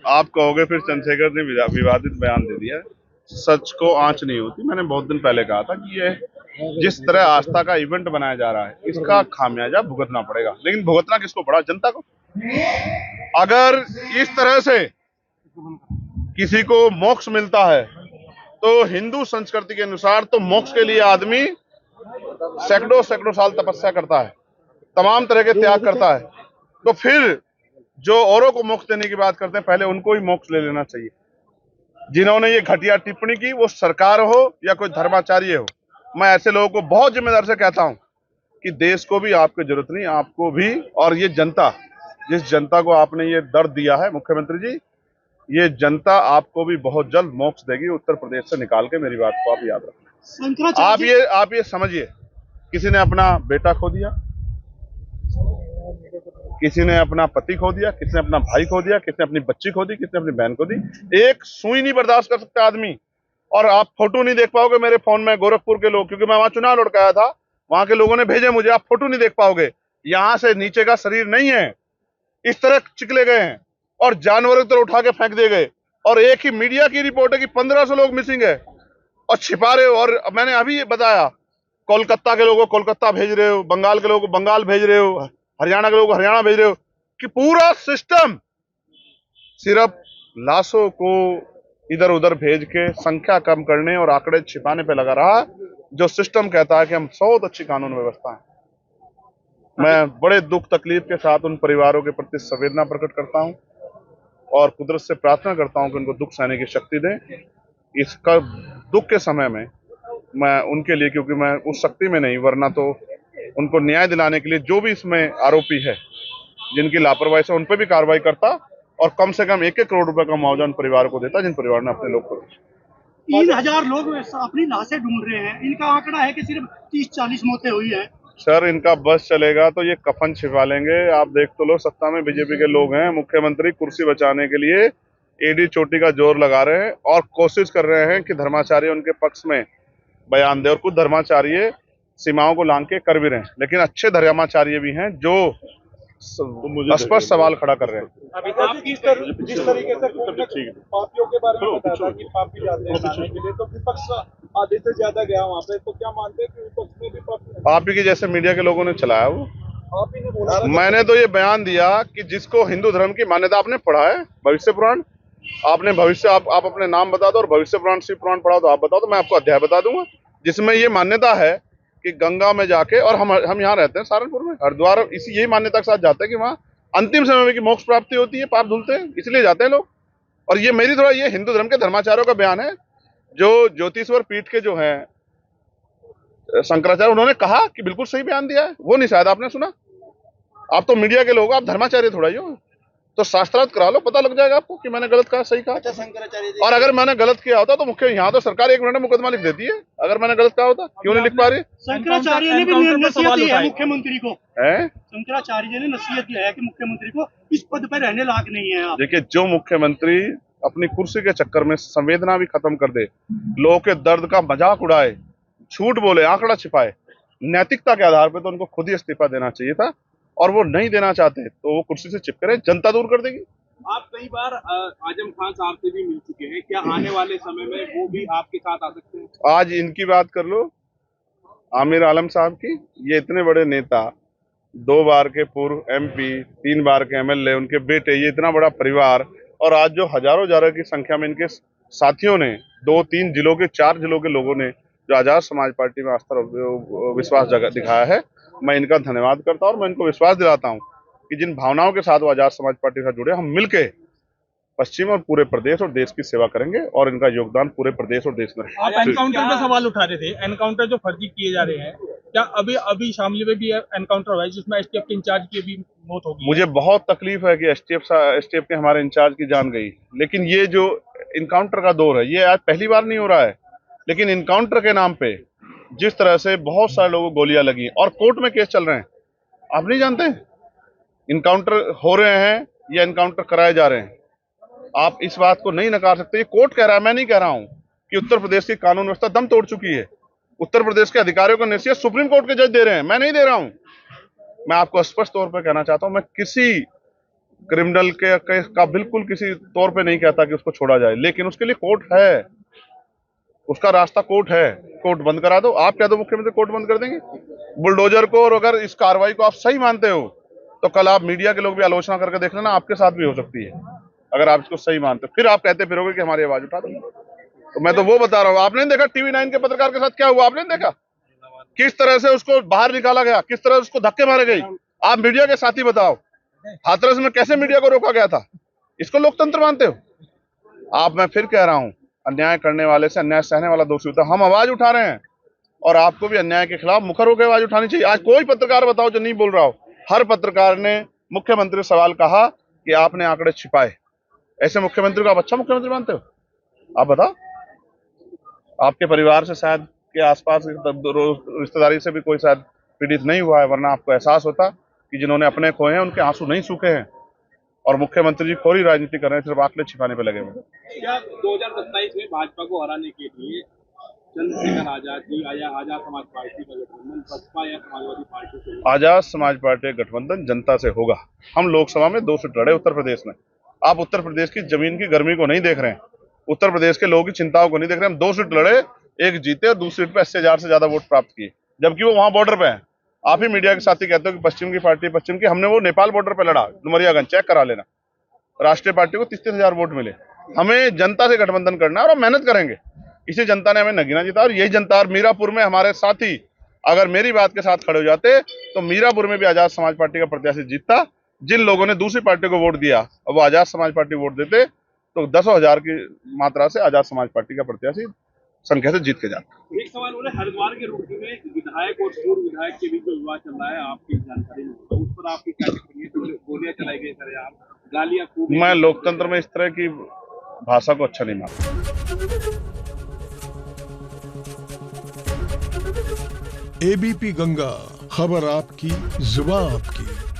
आप कहोगे फिर चंद्रशेखर ने विवादित बयान दे दिया। सच को आंच नहीं होती। मैंने बहुत दिन पहले कहा था कि ये जिस तरह आस्था का इवेंट बनाया जा रहा है, इसका खामियाजा भुगतना पड़ेगा। लेकिन भुगतना किसको पड़ा? जनता को। अगर इस तरह से किसी को मोक्ष मिलता है तो हिंदू संस्कृति के अनुसार तो मोक्ष के लिए आदमी सैकड़ों सैकड़ों साल तपस्या करता है, तमाम तरह के त्याग करता है। तो फिर जो औरों को मोक्ष देने की बात करते हैं, पहले उनको ही मोक्ष ले लेना चाहिए। जिन्होंने ये घटिया टिप्पणी की, वो सरकार हो या कोई धर्माचार्य हो, मैं ऐसे लोगों को बहुत जिम्मेदार से कहता हूं कि देश को भी आपकी जरूरत नहीं, आपको भी। और ये जनता, जिस जनता को आपने ये दर्द दिया है मुख्यमंत्री जी, ये जनता आपको भी बहुत जल्द मोक्ष देगी उत्तर प्रदेश से निकाल के। मेरी बात को आप याद रखें। आप ये समझिए, किसी ने अपना बेटा खो दिया, किसी ने अपना पति खो दिया, किसी ने अपना भाई खो दिया, किसी ने अपनी बच्ची खो दी, किसी ने अपनी बहन खो दी। एक सुई नहीं बर्दाश्त कर सकता आदमी। और आप फोटो नहीं देख पाओगे मेरे फोन में, गोरखपुर के लोग, क्योंकि मैं वहां चुनाव लड़ के आया था, वहां के लोगों ने भेजे मुझे, आप फोटो नहीं देख पाओगे। यहां से नीचे का शरीर नहीं है, इस तरह चिकले गए हैं और जानवरों की तरह उठा के फेंक दिए गए। और एक ही मीडिया की रिपोर्ट है कि 1500 लोग मिसिंग है और छिपा रहे हो। और मैंने अभी ये बताया, कोलकाता के लोगों को कोलकाता भेज रहे हो, बंगाल के लोगों को बंगाल भेज रहे हो, हरियाणा के लोगों को हरियाणा भेज रहे हो, कि पूरा सिस्टम सिर्फ लाशों को इधर उधर भेज के संख्या कम करने और आंकड़े छिपाने पे लगा रहा, जो सिस्टम कहता है कि हम बहुत अच्छी कानून व्यवस्था है। मैं बड़े दुख तकलीफ के साथ उन परिवारों के प्रति संवेदना प्रकट करता हूं और कुदरत से प्रार्थना करता हूं कि उनको दुख सहने की शक्ति दें। इसका दुख के समय में मैं उनके लिए, क्योंकि मैं उस शक्ति में नहीं, वरना तो उनको न्याय दिलाने के लिए जो भी इसमें आरोपी है, जिनकी लापरवाही से, उन पर भी कार्रवाई करता और कम से कम 1-1 करोड़ रुपए का मुआवजा उन परिवारों को देता जिन परिवार ने अपने लोग को। 3000 लोग अपनी लाशें ढूंढ रहे हैं, इनका आंकड़ा है कि सिर्फ 30-40 मौतें हुई हैं। सर, इनका बस चलेगा तो ये कफन छिपा लेंगे। आप देख तो लो, सत्ता में बीजेपी के लोग हैं, मुख्यमंत्री कुर्सी बचाने के लिए एडी चोटी का जोर लगा रहे हैं और कोशिश कर रहे हैं कि धर्माचार्य उनके पक्ष में बयान दे। और कुछ धर्माचार्य सीमाओं को लांग के कर भी रहे हैं, लेकिन अच्छे धर्माचार्य भी हैं जो स्पष्ट सवाल खड़ा कर रहे हैं। अभी आप जिस तरीके से पापियों के बारे में बताया था कि पापी जाते हैं लाने के लिए, तो विपक्ष आधे से ज्यादा गया वहाँ पे, तो क्या मानते हैं कि विपक्ष में भी पापी की जैसे मीडिया के लोगों ने चलाया वो। आप ही ने बोला, मैंने तो ये बयान दिया कि जिसको हिंदू धर्म की मान्यता, आपने पढ़ा है भविष्य पुराण, आपने भविष्य, आप अपने नाम बता दो, और भविष्य पुराण शिव पुराण पढ़ा तो आप बताओ, तो मैं आपको अध्याय बता दूंगा जिसमें ये मान्यता है कि गंगा में जाके, और हम यहाँ रहते हैं सहारनपुर में, हरिद्वार, इसी यही मान्यता के साथ जाते हैं कि वहाँ अंतिम समय में की मोक्ष प्राप्ति होती है, पाप धुलते हैं, इसलिए जाते हैं लोग। और ये मेरी थोड़ा, ये हिंदू धर्म के धर्माचार्यों का बयान है। जो ज्योतिश्वर पीठ के जो है शंकराचार्य, उन्होंने कहा कि बिल्कुल सही बयान दिया है, वो नहीं शायद आपने सुना। आप तो मीडिया के लोग, आप धर्माचार्य थोड़ा ही हो, तो शास्त्रार्थ करा लो, पता लग जाएगा आपको कि मैंने गलत कहा सही कहा। अच्छा, शंकराचार्य, और अगर मैंने गलत किया होता तो मुख्य, यहाँ तो सरकार 1 मिनट में मुकदमा लिख देती है। अगर मैंने गलत कहा होता, क्यों नहीं लिख पा रही? शंकराचार्य ने भी नसीहत दी है मुख्यमंत्री को, है शंकराचार्य जी ने नसीहत दिया है कि मुख्यमंत्री को इस पद पर रहने लायक नहीं है आप। देखिए, जो मुख्यमंत्री अपनी कुर्सी के चक्कर में संवेदना भी खत्म कर दे, लोगों के दर्द का मजाक उड़ाए, झूठ बोले, आंकड़ा छिपाए, नैतिकता के आधार पर तो उनको खुद ही इस्तीफा देना चाहिए था। और वो नहीं देना चाहते तो वो कुर्सी से चिपके रहे, जनता दूर कर देगी। आप कई बार आजम खान साहब से भी मिल चुके हैं, क्या आने वाले समय में वो भी आपके साथ आ सकते हैं? आज इनकी बात कर लो, आमिर आलम साहब की। ये इतने बड़े नेता, 2 बार के पूर्व MP, 3 बार के MLA, उनके बेटे, ये इतना बड़ा परिवार, और आज जो हजारों की संख्या में इनके साथियों ने, 2-3 जिलों के, 4 जिलों के लोगों ने जो आजाद समाज पार्टी में आस्था विश्वास दिखाया है, मैं इनका धन्यवाद करता हूं। और मैं इनको विश्वास दिलाता हूं कि जिन भावनाओं के साथ वो आजाद समाज पार्टी से जुड़े, हम मिलके पश्चिम और पूरे प्रदेश और देश की सेवा करेंगे और इनका योगदान पूरे प्रदेश और देश में। आप एनकाउंटर पे सवाल उठा रहे थे, एनकाउंटर जो फर्जी किए जा रहे हैं, क्या अभी शामली में भी एनकाउंटर हुआ है जिसमें STF के इंचार्ज की भी मौत होगी? मुझे बहुत तकलीफ है कि STF के हमारे इंचार्ज की जान गई, लेकिन ये जो इनकाउंटर का दौर है, ये आज पहली बार नहीं हो रहा है। लेकिन इनकाउंटर के नाम पे जिस तरह से बहुत सारे लोगों को गोलियां लगी और कोर्ट में केस चल रहे हैं, आप नहीं जानते इनकाउंटर हो रहे हैं या इनकाउंटर कराए जा रहे हैं। आप इस बात को नहीं नकार सकते। ये कोर्ट कह रहा है, मैं नहीं कह रहा हूं कि उत्तर प्रदेश की कानून व्यवस्था दम तोड़ चुकी है। उत्तर प्रदेश के अधिकारियों को नसीहत सुप्रीम कोर्ट के जज दे रहे हैं, मैं नहीं दे रहा हूं। मैं आपको स्पष्ट तौर पर कहना चाहता हूं, मैं किसी क्रिमिनल के केस का बिल्कुल किसी तौर पे नहीं कहता कि उसको छोड़ा जाए, लेकिन उसके लिए कोर्ट है, उसका रास्ता कोर्ट है। कोर्ट बंद करा दो, आप क्या दो मुख्यमंत्री कोर्ट बंद कर देंगे बुलडोजर को? और अगर इस कार्रवाई को आप सही मानते हो तो कल आप मीडिया के लोग भी आलोचना करके देख लेना, आपके साथ भी हो सकती है। अगर आप इसको सही मानते हो, फिर आप कहते फिरोगे कि हमारी आवाज उठा दो। तो मैं तो वो बता रहा हूँ, आपने नहीं देखा TV9 के पत्रकार के साथ क्या हुआ? आपने नहीं देखा किस तरह से उसको बाहर निकाला गया, किस तरह उसको धक्के मारे गए? आप मीडिया के साथी बताओ, हाथरस में कैसे मीडिया को रोका गया था? इसको लोकतंत्र मानते हो आप? मैं फिर कह रहा हूं, अन्याय करने वाले से अन्याय सहने वाला दोषी होता है। हम आवाज उठा रहे हैं और आपको भी अन्याय के खिलाफ मुखर होकर आवाज उठानी चाहिए। आज कोई पत्रकार बताओ जो नहीं बोल रहा हो। हर पत्रकार ने मुख्यमंत्री से सवाल कहा कि आपने आंकड़े छिपाए। ऐसे मुख्यमंत्री को आप अच्छा मुख्यमंत्री मानते हो? आप बताओ। आपके परिवार से शायद के आसपास रिश्तेदारी से भी कोई शायद पीड़ित नहीं हुआ है, वरना आपको एहसास होता कि जिन्होंने अपने खोए हैं उनके आंसू नहीं सूखे हैं। और मुख्यमंत्री जी खोरी राजनीति कर रहे हैं, सिर्फ आंकड़े छिपाने पे लगे हुए। क्या 2027 में भाजपा को हराने के लिए चंद्रशेखर आजाद जी आजाद समाज पार्टी का गठबंधन बसपा या समाजवादी पार्टी से? आजाद समाज पार्टी का गठबंधन जनता से होगा। हम लोकसभा में 2 सीट लड़े उत्तर प्रदेश में। आप उत्तर प्रदेश की जमीन की गर्मी को नहीं देख रहे हैं, उत्तर प्रदेश के लोगों की चिंताओं को नहीं देख रहे हैं। हम 2 सीट लड़े, एक जीते और दूसरी सीट पे 80,000 से ज्यादा वोट प्राप्त किए, जबकि वो वहां बॉर्डर पे है। आप ही मीडिया के साथी कहते हो कि पश्चिम की पार्टी, पश्चिम की। हमने वो नेपाल बॉर्डर पे लड़ा, डुमरियागंज, चेक करा लेना। राष्ट्रीय पार्टी को 33,000 वोट मिले। हमें जनता से गठबंधन करना है और हम मेहनत करेंगे। इसी जनता ने हमें नगीना जिता, और यही जनता, और मीरापुर में हमारे साथी अगर मेरी बात के साथ खड़े हो जाते तो मीरापुर में भी आजाद समाज पार्टी का प्रत्याशी जीतता। जिन लोगों ने दूसरी पार्टी को वोट दिया और वो आजाद समाज पार्टी वोट देते तो 10,000 की मात्रा से आजाद समाज पार्टी का प्रत्याशी संख्या से जीत के जाता। एक सवाल बोले, हरिद्वार के रुड़की में विधायक और पूर्व विधायक के बीच जो विवाद चल रहा है, आपकी जानकारी में तो उस पर आपकी क्या टिप्पणी है? गोलियां चलाई गई सर, आप गालियां खूब। मैं लोकतंत्र में इस तरह की भाषा को अच्छा नहीं मानता। ABP गंगा, खबर आपकी, जुबान आपकी।